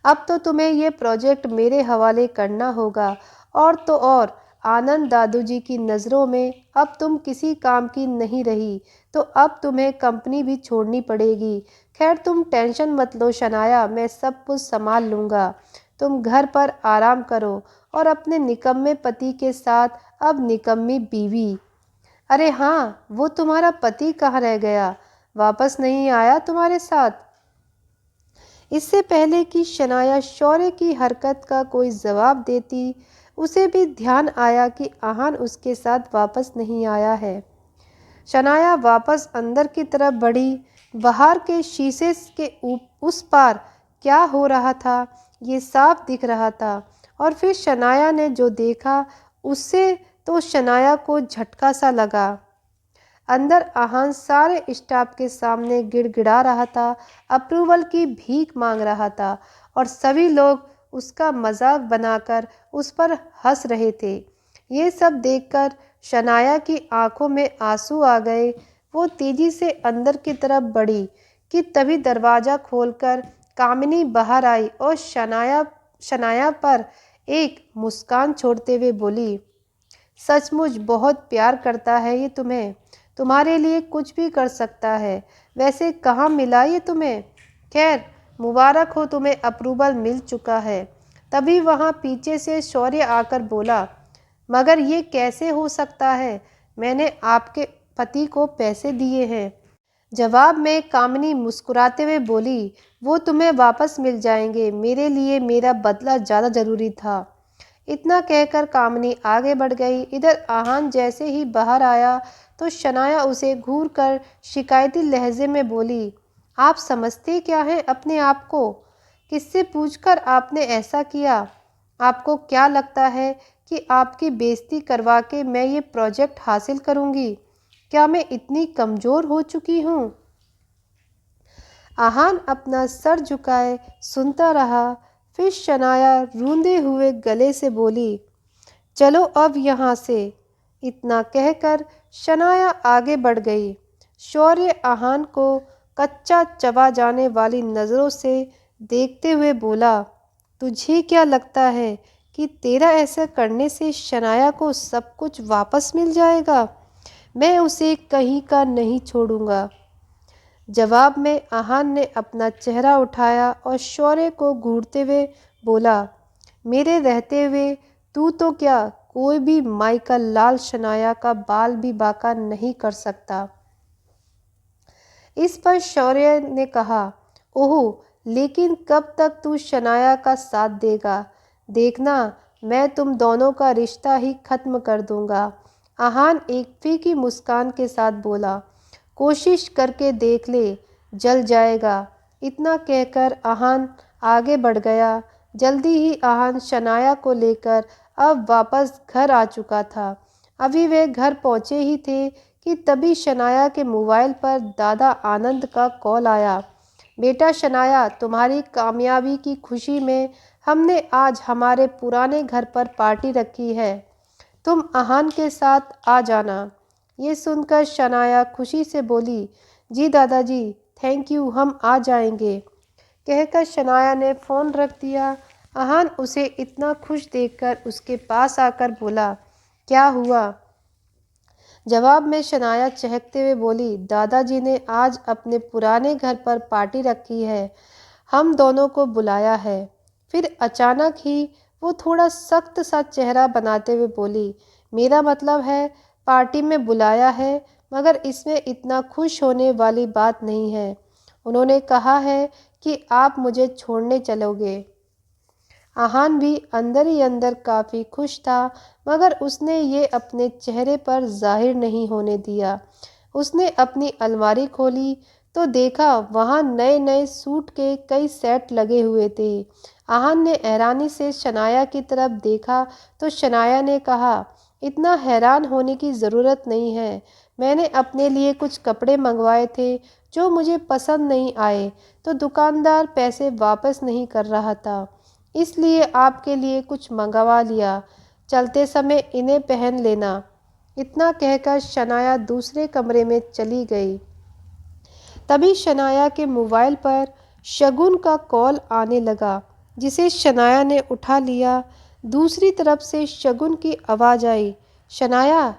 अब तो तुम्हें ये प्रोजेक्ट मेरे हवाले करना होगा। और तो और आनंद दादूजी की नज़रों में अब तुम किसी काम की नहीं रही, तो अब तुम्हें कंपनी भी छोड़नी पड़ेगी। खैर तुम टेंशन मत लो शनाया, मैं सब कुछ संभाल लूँगा। तुम घर पर आराम करो और अपने निकम्मे पति के साथ अब निकम्मी बीवी। अरे हाँ, वो तुम्हारा पति कहाँ रह गया, वापस नहीं आया तुम्हारे साथ? इससे पहले कि शनाया शौर्य की हरकत का कोई जवाब देती, उसे भी ध्यान आया कि आहान उसके साथ वापस नहीं आया है। शनाया वापस अंदर की तरफ बढ़ी। बाहर के शीशे के उस पार क्या हो रहा था ये साफ दिख रहा था। और फिर शनाया ने जो देखा उससे तो शनाया को झटका सा लगा। अंदर आहान सारे स्टाफ के सामने गिड़गिड़ा रहा था, अप्रूवल की भीख मांग रहा था और सभी लोग उसका मजाक बनाकर उस पर हंस रहे थे। ये सब देखकर शनाया की आंखों में आंसू आ गए। वो तेजी से अंदर की तरफ बढ़ी कि तभी दरवाज़ा खोलकर कामिनी बाहर आई और शनाया पर एक मुस्कान छोड़ते हुए बोली, सचमुच बहुत प्यार करता है ये तुम्हें, तुम्हारे लिए कुछ भी कर सकता है। वैसे कहाँ मिला ये तुम्हें? खैर मुबारक हो, तुम्हें अप्रूवल मिल चुका है। तभी वहाँ पीछे से शौर्य आकर बोला, मगर ये कैसे हो सकता है? मैंने आपके पति को पैसे दिए हैं। जवाब में कामिनी मुस्कुराते हुए बोली, वो तुम्हें वापस मिल जाएंगे, मेरे लिए मेरा बदला ज़्यादा ज़रूरी था। इतना कहकर कामिनी आगे बढ़ गई। इधर आहान जैसे ही बाहर आया तो शनाया उसे घूर कर शिकायती लहजे में बोली, आप समझते क्या हैं अपने आप को? किससे पूछकर आपने ऐसा किया? आपको क्या लगता है कि आपकी बेइज्जती करवा के मैं ये प्रोजेक्ट हासिल करूंगी? क्या मैं इतनी कमज़ोर हो चुकी हूँ? आहान अपना सर झुकाए सुनता रहा। फिर शनाया रूंधे हुए गले से बोली, चलो अब यहाँ से। इतना कहकर शनाया आगे बढ़ गई। शौर्य आहान को कच्चा चबा जाने वाली नज़रों से देखते हुए बोला, तुझे क्या लगता है कि तेरा ऐसा करने से शनाया को सब कुछ वापस मिल जाएगा? मैं उसे कहीं का नहीं छोड़ूंगा। जवाब में आहान ने अपना चेहरा उठाया और शौर्य को घूरते हुए बोला, मेरे रहते हुए तू तो क्या कोई भी माई का लाल शनाया का बाल भी बाका नहीं कर सकता। इस पर शौर्य ने कहा, ओह लेकिन कब तक तू शनाया का साथ देगा? देखना मैं तुम दोनों का रिश्ता ही खत्म कर दूंगा। आहान एक फीकी मुस्कान के साथ बोला, कोशिश करके देख ले, जल जाएगा। इतना कहकर आहान आगे बढ़ गया। जल्दी ही आहान शनाया को लेकर अब वापस घर आ चुका था। अभी वे घर पहुंचे ही थे कि तभी शनाया के मोबाइल पर दादा आनंद का कॉल आया। बेटा शनाया, तुम्हारी कामयाबी की खुशी में हमने आज हमारे पुराने घर पर पार्टी रखी है, तुम आहान के साथ आ जाना। ये सुनकर शनाया खुशी से बोली, जी दादाजी, थैंक यू, हम आ जाएंगे। कहकर शनाया ने फ़ोन रख दिया। आहान उसे इतना खुश देखकर उसके पास आकर बोला, क्या हुआ? जवाब में शनाया चहकते हुए बोली, दादाजी ने आज अपने पुराने घर पर पार्टी रखी है, हम दोनों को बुलाया है। फिर अचानक ही वो थोड़ा सख्त सा चेहरा बनाते हुए बोली, मेरा मतलब है पार्टी में बुलाया है, मगर इसमें इतना खुश होने वाली बात नहीं है। उन्होंने कहा है कि आप मुझे छोड़ने चलोगे। आहान भी अंदर ही अंदर काफ़ी खुश था, मगर उसने ये अपने चेहरे पर जाहिर नहीं होने दिया। उसने अपनी अलमारी खोली तो देखा वहाँ नए नए सूट के कई सेट लगे हुए थे। आहान ने हैरानी से शनाया की तरफ देखा तो शनाया ने कहा, इतना हैरान होने की ज़रूरत नहीं है, मैंने अपने लिए कुछ कपड़े मंगवाए थे जो मुझे पसंद नहीं आए, तो दुकानदार पैसे वापस नहीं कर रहा था, इसलिए आपके लिए कुछ मंगवा लिया, चलते समय इन्हें पहन लेना। इतना कहकर शनाया दूसरे कमरे में चली गई। तभी शनाया के मोबाइल पर शगुन का कॉल आने लगा, जिसे शनाया ने उठा लिया। दूसरी तरफ से शगुन की आवाज़ आई, शनाया,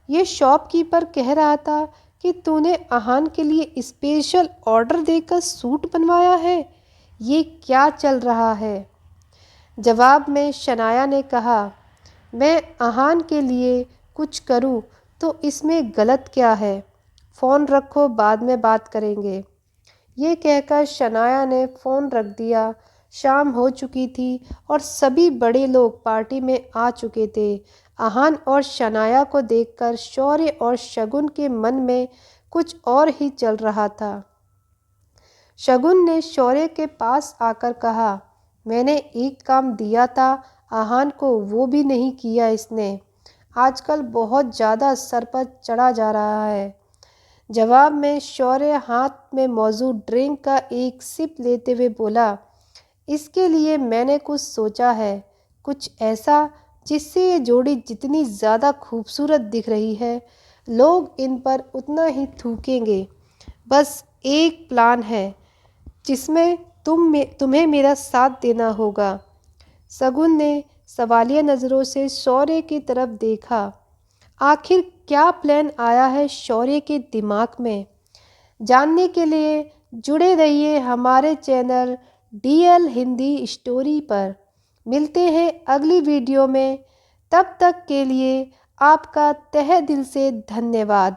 ये शॉपकीपर कह रहा था कि तूने आहान के लिए स्पेशल ऑर्डर देकर सूट बनवाया है, ये क्या चल रहा है? जवाब में शनाया ने कहा, मैं आहान के लिए कुछ करूं तो इसमें गलत क्या है? फ़ोन रखो, बाद में बात करेंगे। ये कहकर शनाया ने फ़ोन रख दिया। शाम हो चुकी थी और सभी बड़े लोग पार्टी में आ चुके थे। आहान और शनाया को देखकर शौर्य और शगुन के मन में कुछ और ही चल रहा था। शगुन ने शौर्य के पास आकर कहा, मैंने एक काम दिया था आहान को, वो भी नहीं किया इसने। आजकल बहुत ज़्यादा सर पर चढ़ा जा रहा है। जवाब में शौर्य हाथ में मौजूद ड्रिंक का एक सिप लेते हुए बोला, इसके लिए मैंने कुछ सोचा है, कुछ ऐसा जिससे ये जोड़ी जितनी ज़्यादा खूबसूरत दिख रही है, लोग इन पर उतना ही थूकेंगे। बस एक प्लान है जिसमें तुम्हें मेरा साथ देना होगा। शगुन ने सवालिया नज़रों से शौर्य की तरफ देखा। आखिर क्या प्लान आया है शौर्य के दिमाग में? जानने के लिए जुड़े रहिए हमारे चैनल DL हिंदी स्टोरी पर। मिलते हैं अगली वीडियो में। तब तक के लिए आपका तहे दिल से धन्यवाद।